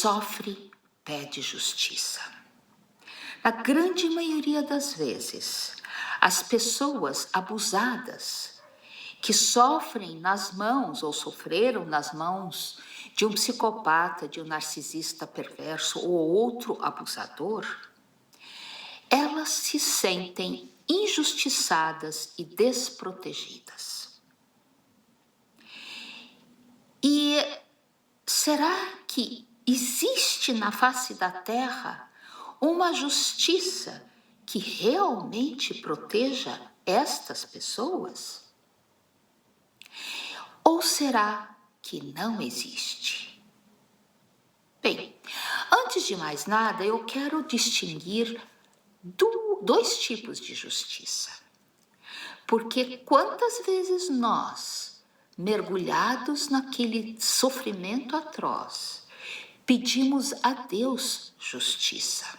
sofre pede justiça. Na grande maioria das vezes, as pessoas abusadas que sofrem nas mãos ou sofreram nas mãos de um psicopata, de um narcisista perverso ou outro abusador, elas se sentem injustiçadas e desprotegidas. E será que existe na face da terra uma justiça que realmente proteja estas pessoas? Ou será que não existe? Bem, antes de mais nada, eu quero distinguir dois tipos de justiça. Porque quantas vezes nós, mergulhados naquele sofrimento atroz, pedimos a Deus justiça.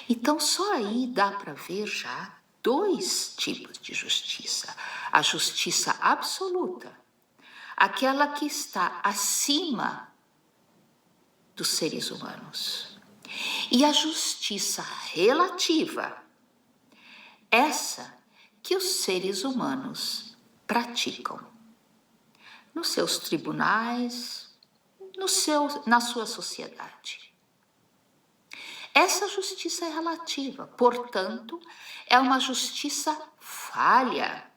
Então, só aí dá para ver já dois tipos de justiça. A justiça absoluta, aquela que está acima dos seres humanos. E a justiça relativa, essa que os seres humanos praticam nos seus tribunais, na sua sociedade. Essa justiça é relativa, portanto, é uma justiça falha.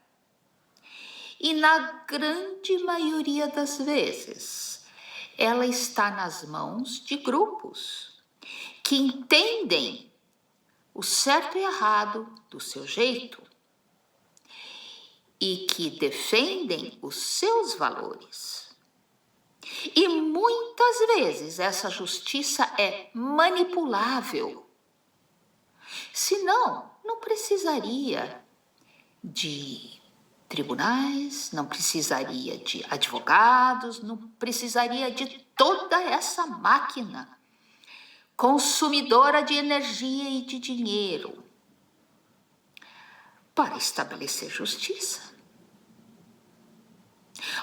E na grande maioria das vezes, ela está nas mãos de grupos que entendem o certo e errado do seu jeito e que defendem os seus valores. E muitas vezes essa justiça é manipulável. Senão, não precisaria de tribunais, não precisaria de advogados, não precisaria de toda essa máquina consumidora de energia e de dinheiro para estabelecer justiça.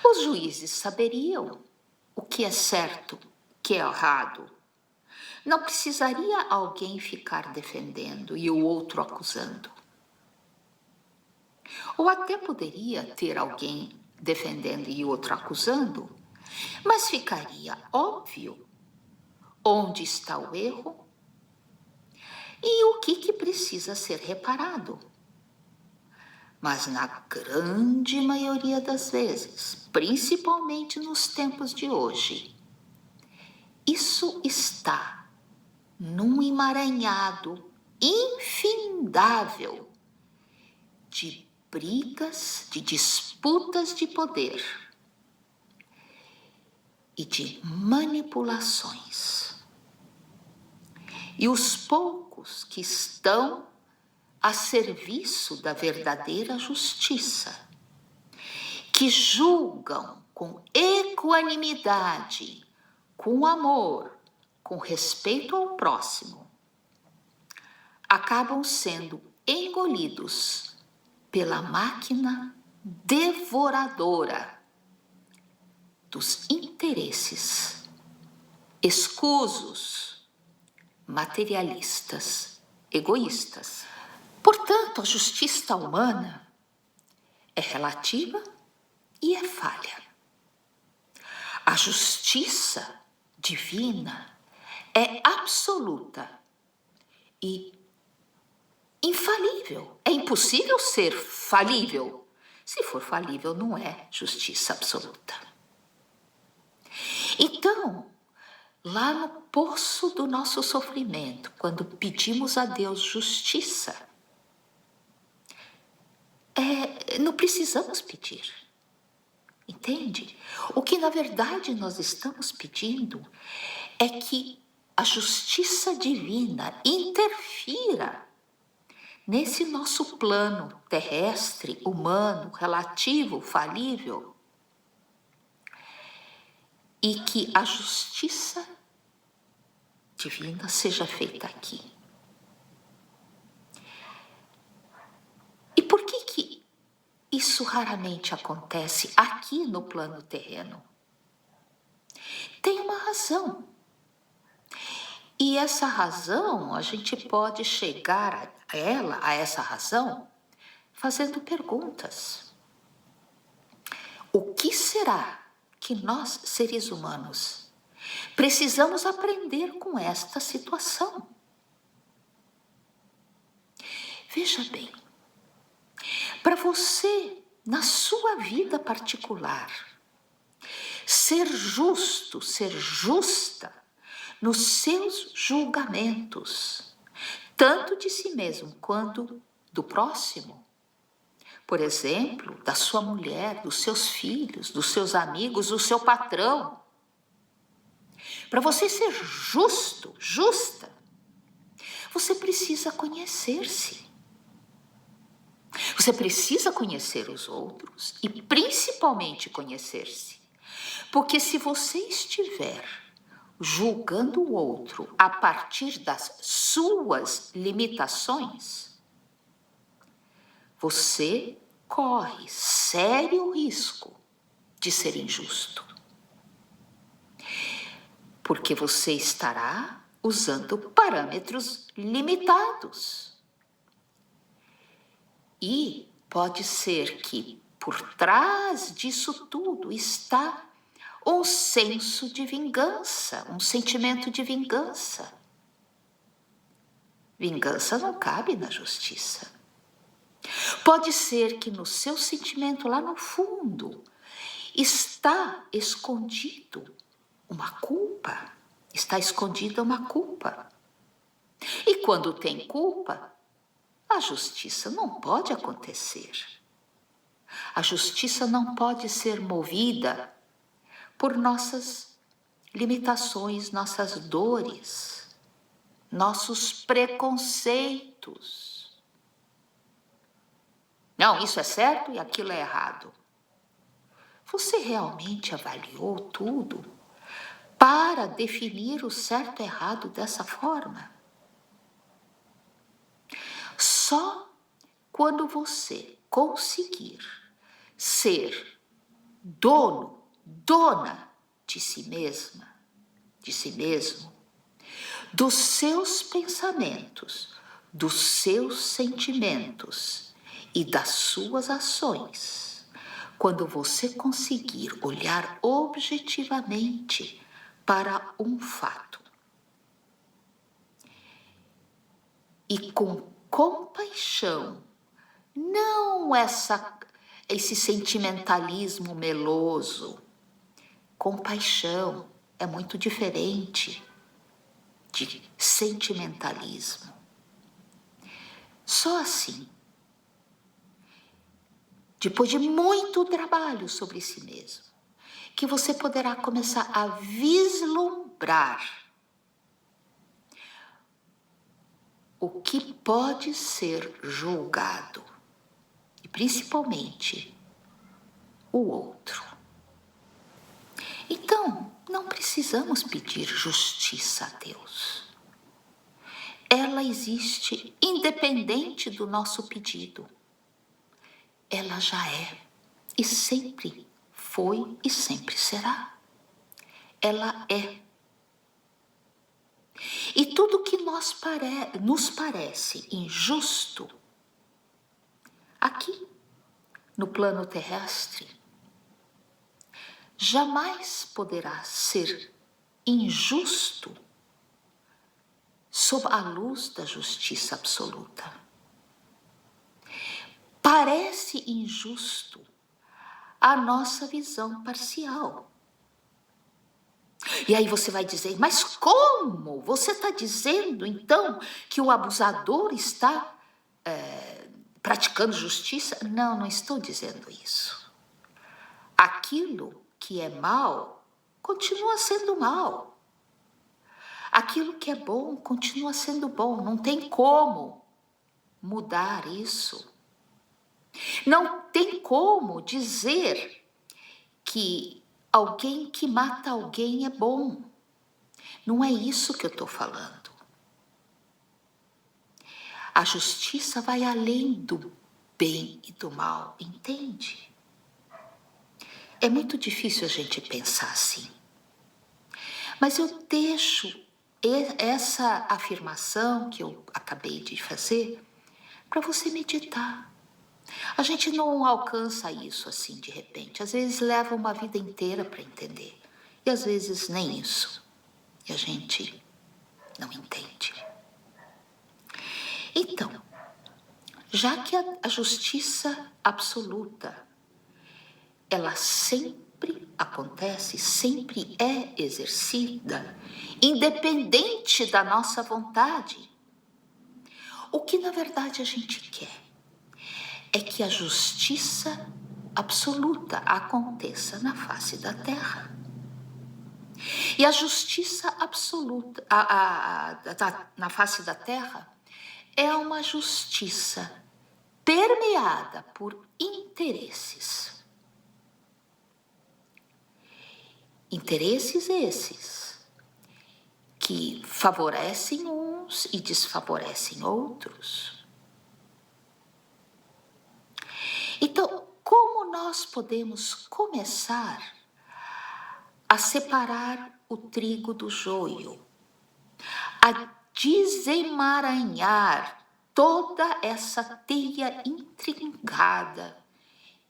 Os juízes saberiam o que é certo, o que é errado. Não precisaria alguém ficar defendendo e o outro acusando. Ou até poderia ter alguém defendendo e outro acusando, mas ficaria óbvio onde está o erro e o que precisa ser reparado. Mas na grande maioria das vezes, principalmente nos tempos de hoje, isso está num emaranhado infindável de brigas, de disputas de poder e de manipulações. E os poucos que estão a serviço da verdadeira justiça, que julgam com equanimidade, com amor, com respeito ao próximo, acabam sendo engolidos pela máquina devoradora dos interesses escusos, materialistas, egoístas. Portanto, a justiça humana é relativa e é falha. A justiça divina é absoluta e infalível. É impossível ser falível. Se for falível, não é justiça absoluta. Então, lá no poço do nosso sofrimento, quando pedimos a Deus justiça, não precisamos pedir. Entende? O que na verdade nós estamos pedindo é que a justiça divina interfira nesse nosso plano terrestre, humano, relativo, falível, e que a justiça divina seja feita aqui. E por que isso raramente acontece aqui no plano terreno? tem uma razão. E essa razão, a gente pode chegar a essa razão, fazendo perguntas. O que será que nós, seres humanos, precisamos aprender com esta situação? Veja bem, para você, na sua vida particular, ser justo, ser justa nos seus julgamentos, tanto de si mesmo quanto do próximo, por exemplo, da sua mulher, dos seus filhos, dos seus amigos, do seu patrão. Para você ser justo, justa, você precisa conhecer-se. Você precisa conhecer os outros e principalmente conhecer-se. Porque se você estiver julgando o outro a partir das suas limitações, você corre sério risco de ser injusto. Porque você estará usando parâmetros limitados. E pode ser que por trás disso tudo está um senso de vingança, um sentimento de vingança. Vingança não cabe na justiça. Pode ser que no seu sentimento lá no fundo está escondido uma culpa, está escondida uma culpa. E quando tem culpa, a justiça não pode acontecer. A justiça não pode ser movida por nossas limitações, nossas dores, nossos preconceitos. Não, isso é certo e aquilo é errado. Você realmente avaliou tudo para definir o certo e errado dessa forma? Só quando você conseguir ser dono, dona de si mesma, de si mesmo, dos seus pensamentos, dos seus sentimentos e das suas ações, quando você conseguir olhar objetivamente para um fato e com compaixão, não esse sentimentalismo meloso. Compaixão é muito diferente de sentimentalismo. Só assim, depois de muito trabalho sobre si mesmo, que você poderá começar a vislumbrar o que pode ser julgado, e principalmente o outro. Então, não precisamos pedir justiça a Deus. Ela existe independente do nosso pedido. Ela já é e sempre foi e sempre será. Ela é. E tudo que nos parece injusto, aqui no plano terrestre, jamais poderá ser injusto sob a luz da justiça absoluta. Parece injusto a nossa visão parcial. E aí você vai dizer, mas como? Você está dizendo, então, que o abusador está praticando justiça? Não, não estou dizendo isso. Aquilo que é mal, continua sendo mal. Aquilo que é bom, continua sendo bom. Não tem como mudar isso. Não tem como dizer que alguém que mata alguém é bom. Não é isso que eu estou falando. A justiça vai além do bem e do mal, entende? É muito difícil a gente pensar assim. Mas eu deixo essa afirmação que eu acabei de fazer para você meditar. A gente não alcança isso assim de repente. Às vezes leva uma vida inteira para entender. E às vezes nem isso. E a gente não entende. Então, já que a justiça absoluta, ela sempre acontece, sempre é exercida, independente da nossa vontade, o que na verdade a gente quer é que a justiça absoluta aconteça na face da terra. E a justiça absoluta na face da terra é uma justiça permeada por interesses. Interesses esses que favorecem uns e desfavorecem outros. Então, como nós podemos começar a separar o trigo do joio, a desemaranhar toda essa teia intrincada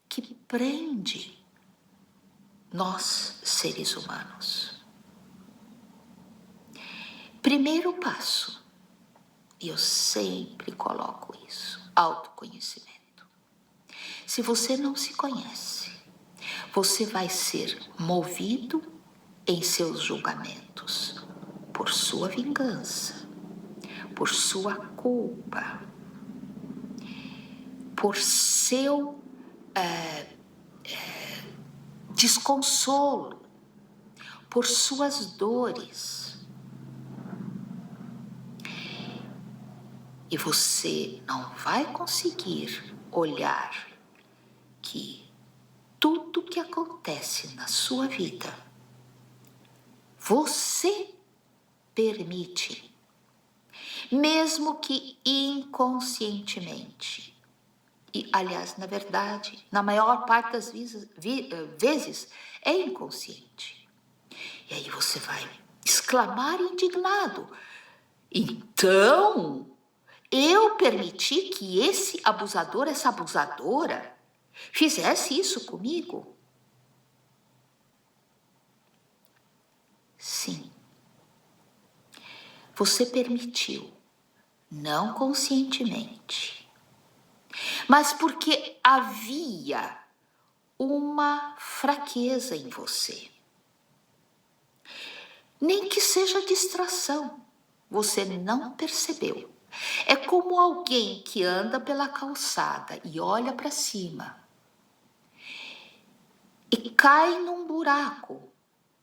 que prende nós, seres humanos? Primeiro passo, e eu sempre coloco isso, autoconhecimento. Se você não se conhece, você vai ser movido em seus julgamentos por sua vingança, por sua culpa, por seu desconsolo, por suas dores. E você não vai conseguir olhar que tudo que acontece na sua vida, você permite, mesmo que inconscientemente. E, aliás, na verdade, na maior parte das vezes, é inconsciente. E aí você vai exclamar indignado: então, eu permiti que esse abusador, essa abusadora, fizesse isso comigo? Sim. Você permitiu, não conscientemente, mas porque havia uma fraqueza em você. Nem que seja distração, você não percebeu. É como alguém que anda pela calçada e olha para cima e cai num buraco,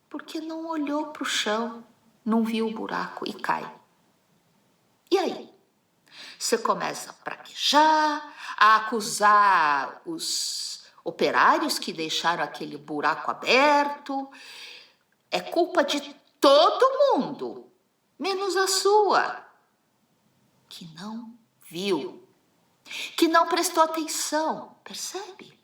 porque não olhou para o chão, não viu o buraco e cai. E aí? Você começa a praguejar, a acusar os operários que deixaram aquele buraco aberto. É culpa de todo mundo, menos a sua, que não viu, que não prestou atenção, percebe?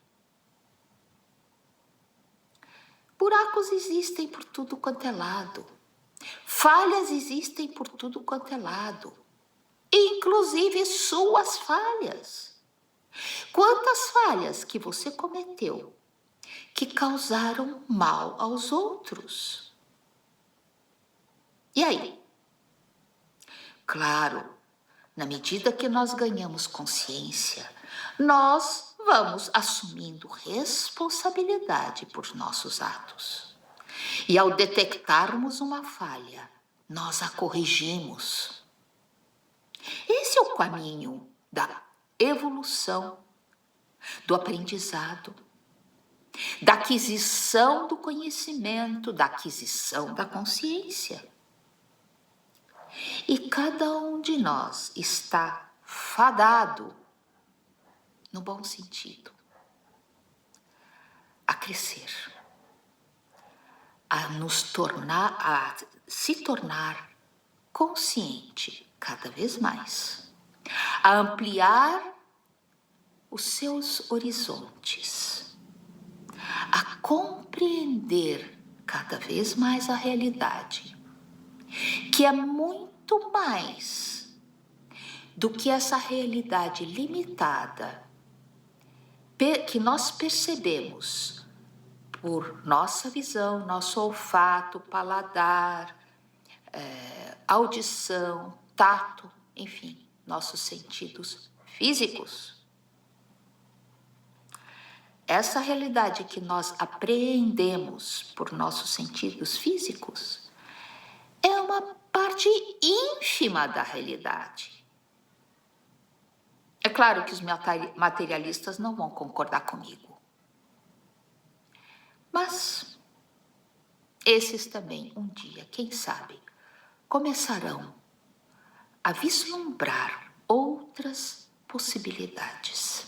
Buracos existem por tudo quanto é lado. Falhas existem por tudo quanto é lado. Inclusive suas falhas. Quantas falhas que você cometeu que causaram mal aos outros? E aí? Claro, na medida que nós ganhamos consciência, nós vamos assumindo responsabilidade por nossos atos. E ao detectarmos uma falha, nós a corrigimos. Esse é o caminho da evolução, do aprendizado, da aquisição do conhecimento, da aquisição da consciência. E cada um de nós está fadado, no bom sentido, a crescer, a se tornar consciente cada vez mais, a ampliar os seus horizontes, a compreender cada vez mais a realidade, que é muito mais do que essa realidade limitada que nós percebemos por nossa visão, nosso olfato, paladar, audição, tato, enfim, nossos sentidos físicos. Essa realidade que nós apreendemos por nossos sentidos físicos é uma parte ínfima da realidade. É claro que os materialistas não vão concordar comigo. Mas esses também, um dia, quem sabe, começarão a vislumbrar outras possibilidades.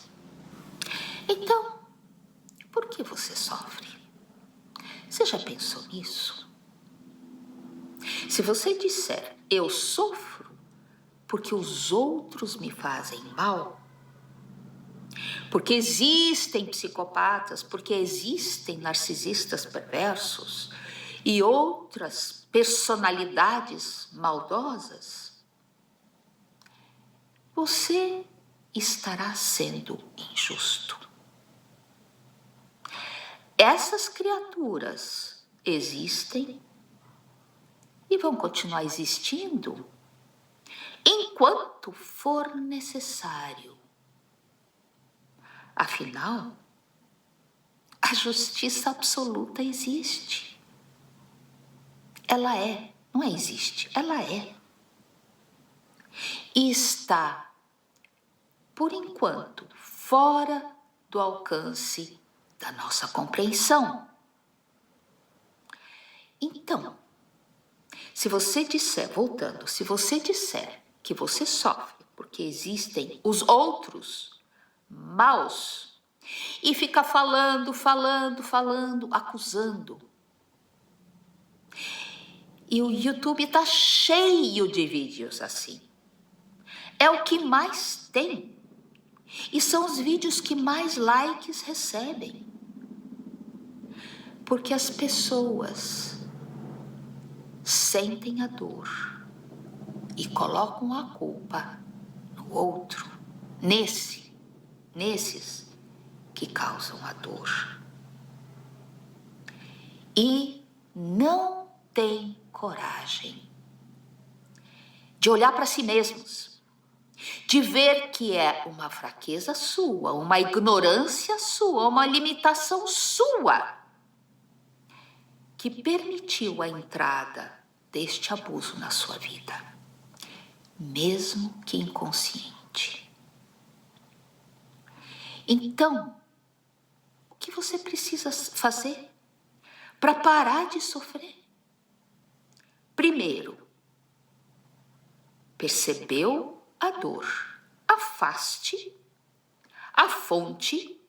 Então, por que você sofre? Você já pensou nisso? Se você disser, eu sofro porque os outros me fazem mal, porque existem psicopatas, porque existem narcisistas perversos e outras personalidades maldosas, você estará sendo injusto. Essas criaturas existem e vão continuar existindo enquanto for necessário. Afinal, a justiça absoluta existe. Ela é, não é existe, ela é. E está, por enquanto, fora do alcance da nossa compreensão. Então, se você disser, voltando, se você disser que você sofre porque existem os outros maus e fica falando, acusando. E o YouTube está cheio de vídeos assim. É o que mais tem. E são os vídeos que mais likes recebem. Porque as pessoas sentem a dor e colocam a culpa no outro, nesses que causam a dor. E não tem coragem de olhar para si mesmos, de ver que é uma fraqueza sua, uma ignorância sua, uma limitação sua, que permitiu a entrada deste abuso na sua vida, mesmo que inconsciente. Então, o que você precisa fazer para parar de sofrer? Primeiro, percebeu a dor, afaste a fonte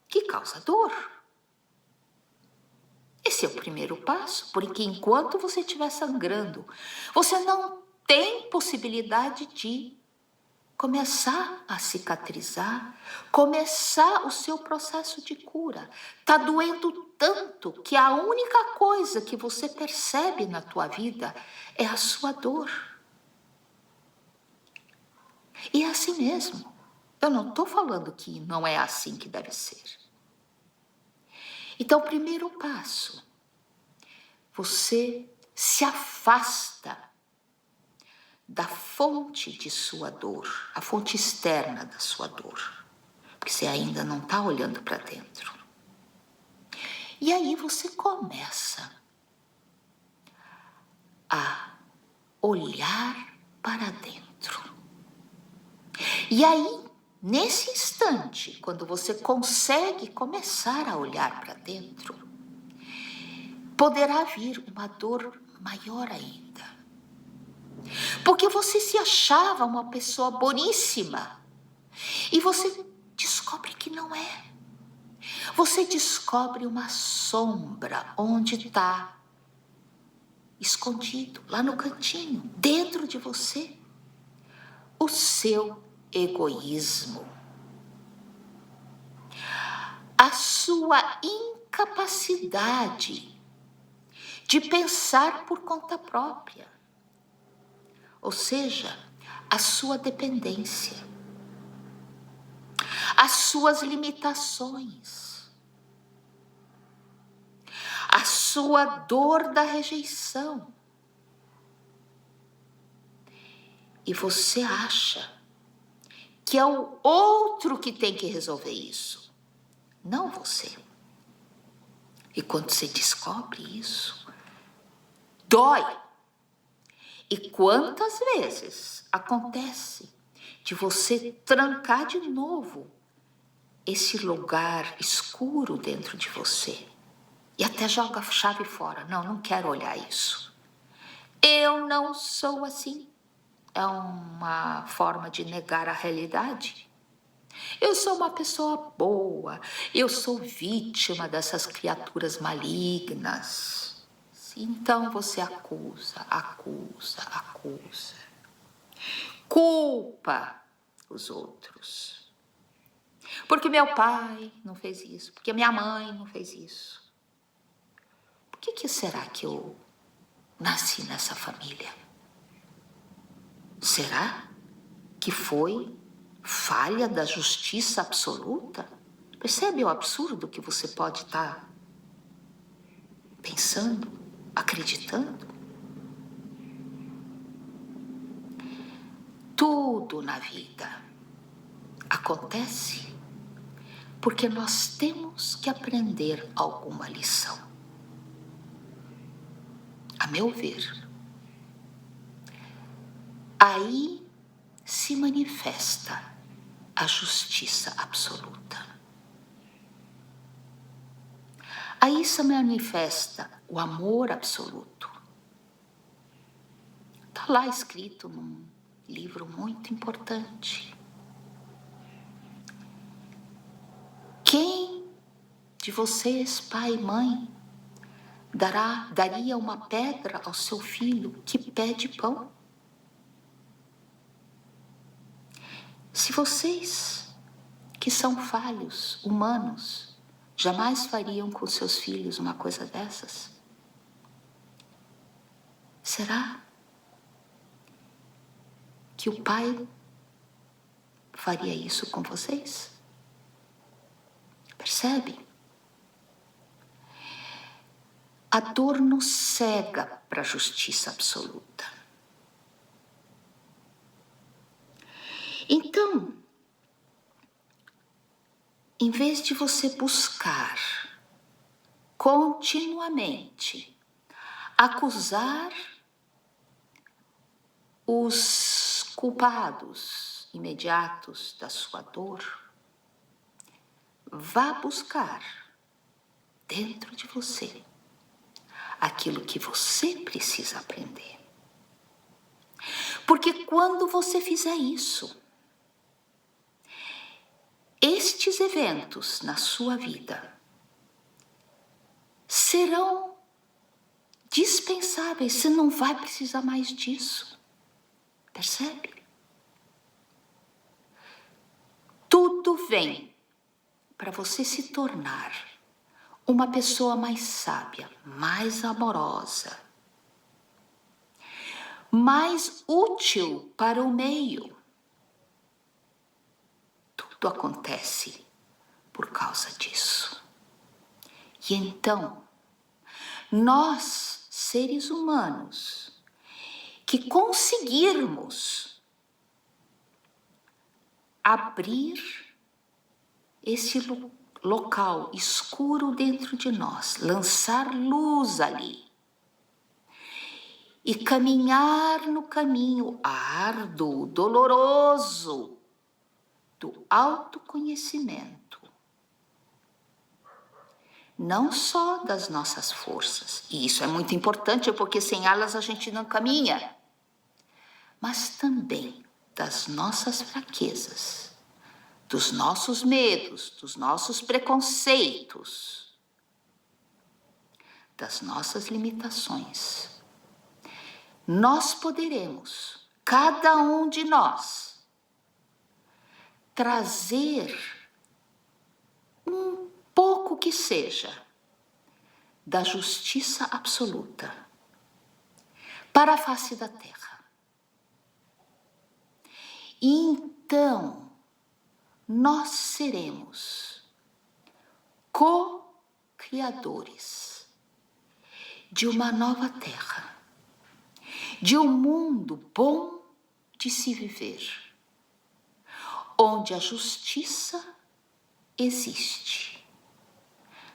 que causa dor. Esse é o primeiro passo, porque enquanto você estiver sangrando, você não tem possibilidade de começar a cicatrizar, começar o seu processo de cura. Está doendo tanto que a única coisa que você percebe na tua vida é a sua dor. E é assim mesmo. Eu não estou falando que não é assim que deve ser. Então, o primeiro passo, você se afasta da fonte de sua dor, a fonte externa da sua dor, porque você ainda não está olhando para dentro. E aí você começa a olhar para dentro. E aí, nesse instante, quando você consegue começar a olhar para dentro, poderá vir uma dor maior ainda. Porque você se achava uma pessoa boníssima e você descobre que não é. Você descobre uma sombra onde está escondido, lá no cantinho, dentro de você, o seu egoísmo, a sua incapacidade de pensar por conta própria, ou seja, a sua dependência, as suas limitações, a sua dor da rejeição. E você acha que é o outro que tem que resolver isso, não você. E quando você descobre isso, dói. E quantas vezes acontece de você trancar de novo esse lugar escuro dentro de você e até joga a chave fora. Não, não quero olhar isso. Eu não sou assim. É uma forma de negar a realidade. Eu sou uma pessoa boa, eu sou vítima dessas criaturas malignas. Então você acusa, culpa os outros. Porque meu pai não fez isso, porque minha mãe não fez isso. Por que será que eu nasci nessa família? Será que foi falha da justiça absoluta? Percebe o absurdo que você pode estar pensando, acreditando? Tudo na vida acontece porque nós temos que aprender alguma lição. A meu ver, aí se manifesta a justiça absoluta. Aí se manifesta o amor absoluto. Está lá escrito num livro muito importante. Quem de vocês, pai e mãe, daria uma pedra ao seu filho que pede pão? Se vocês, que são falhos, humanos, jamais fariam com seus filhos uma coisa dessas, será que o pai faria isso com vocês? Percebe? A dor nos cega para a justiça absoluta. Então, em vez de você buscar continuamente acusar os culpados imediatos da sua dor, vá buscar dentro de você aquilo que você precisa aprender. Porque quando você fizer isso, estes eventos na sua vida serão dispensáveis, você não vai precisar mais disso. Percebe? Tudo vem para você se tornar uma pessoa mais sábia, mais amorosa, mais útil para o meio. Tudo acontece por causa disso. E então, nós, seres humanos, que conseguirmos abrir esse local escuro dentro de nós, lançar luz ali e caminhar no caminho árduo, doloroso do autoconhecimento, não só das nossas forças, e isso é muito importante porque sem elas a gente não caminha, mas também das nossas fraquezas, dos nossos medos, dos nossos preconceitos, das nossas limitações. Nós poderemos, cada um de nós, trazer um pouco que seja da justiça absoluta para a face da terra. E então nós seremos co-criadores de uma nova terra, de um mundo bom de se viver, onde a justiça existe.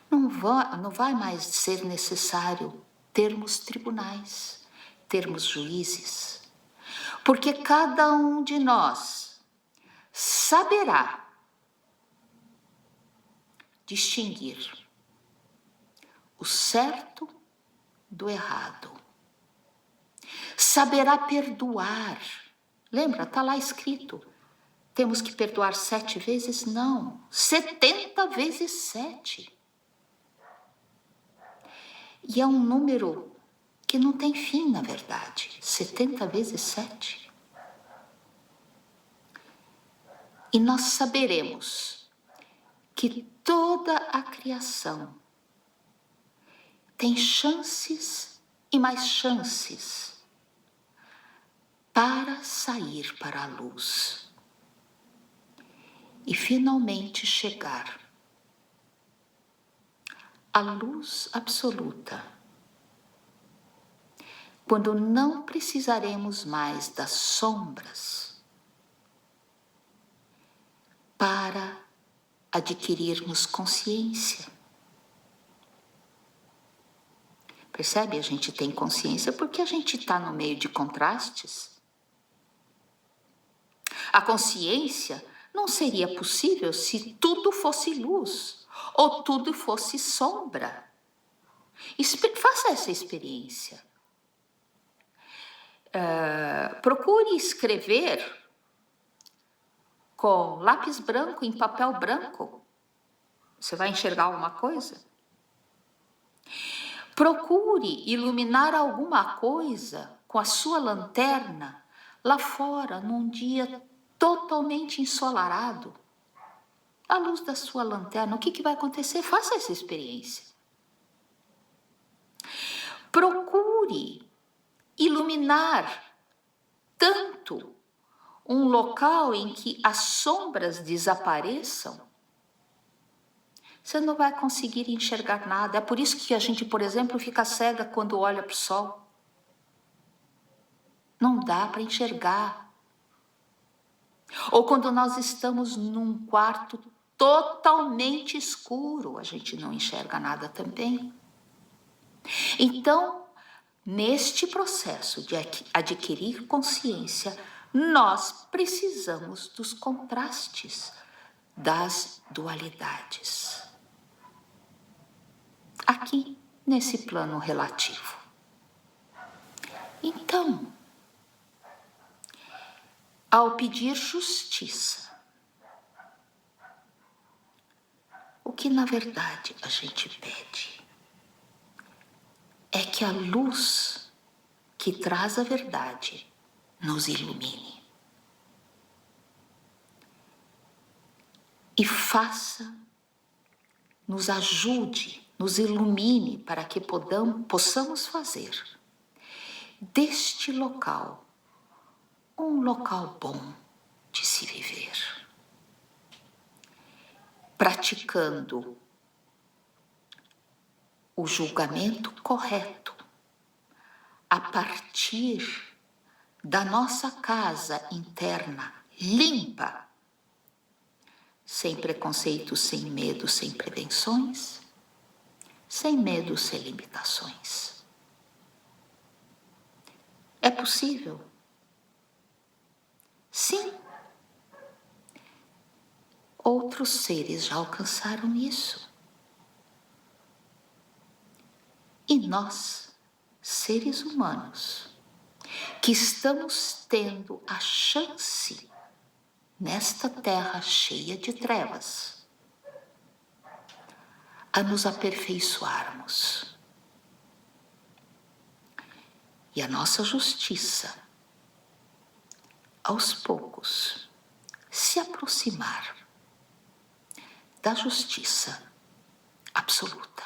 Não vai mais ser necessário termos tribunais, termos juízes, porque cada um de nós saberá distinguir o certo do errado. Saberá perdoar. Lembra, está lá escrito. Temos que perdoar 7 vezes? Não, 70 vezes 7. E é um número que não tem fim, na verdade. 70 vezes 7. E nós saberemos que toda a criação tem chances e mais chances para sair para a luz e finalmente chegar à luz absoluta, quando não precisaremos mais das sombras para adquirirmos consciência. Percebe? A gente tem consciência porque a gente está no meio de contrastes. A consciência não seria possível se tudo fosse luz ou tudo fosse sombra. Faça essa experiência. Procure escrever com lápis branco em papel branco. Você vai enxergar alguma coisa? Procure iluminar alguma coisa com a sua lanterna lá fora, num dia totalmente ensolarado. À luz da sua lanterna, o que vai acontecer? Faça essa experiência. Procure iluminar tanto um local em que as sombras desapareçam. Você não vai conseguir enxergar nada. É por isso que a gente, por exemplo, fica cega quando olha para o sol. Não dá para enxergar. Ou quando nós estamos num quarto totalmente escuro, a gente não enxerga nada também. Então, neste processo de adquirir consciência, nós precisamos dos contrastes, das dualidades. Aqui, nesse plano relativo. Então, ao pedir justiça, o que na verdade a gente pede é que a luz que traz a verdade nos ilumine e nos ajude, nos ilumine para que possamos fazer deste local um local bom de se viver, praticando o julgamento correto a partir da nossa casa interna limpa, sem preconceito, sem medo, sem prevenções, sem medo, sem limitações. É possível? Sim. Outros seres já alcançaram isso. E nós, seres humanos, que estamos tendo a chance nesta terra cheia de trevas, a nos aperfeiçoarmos. E a nossa justiça, aos poucos, se aproximar da justiça absoluta.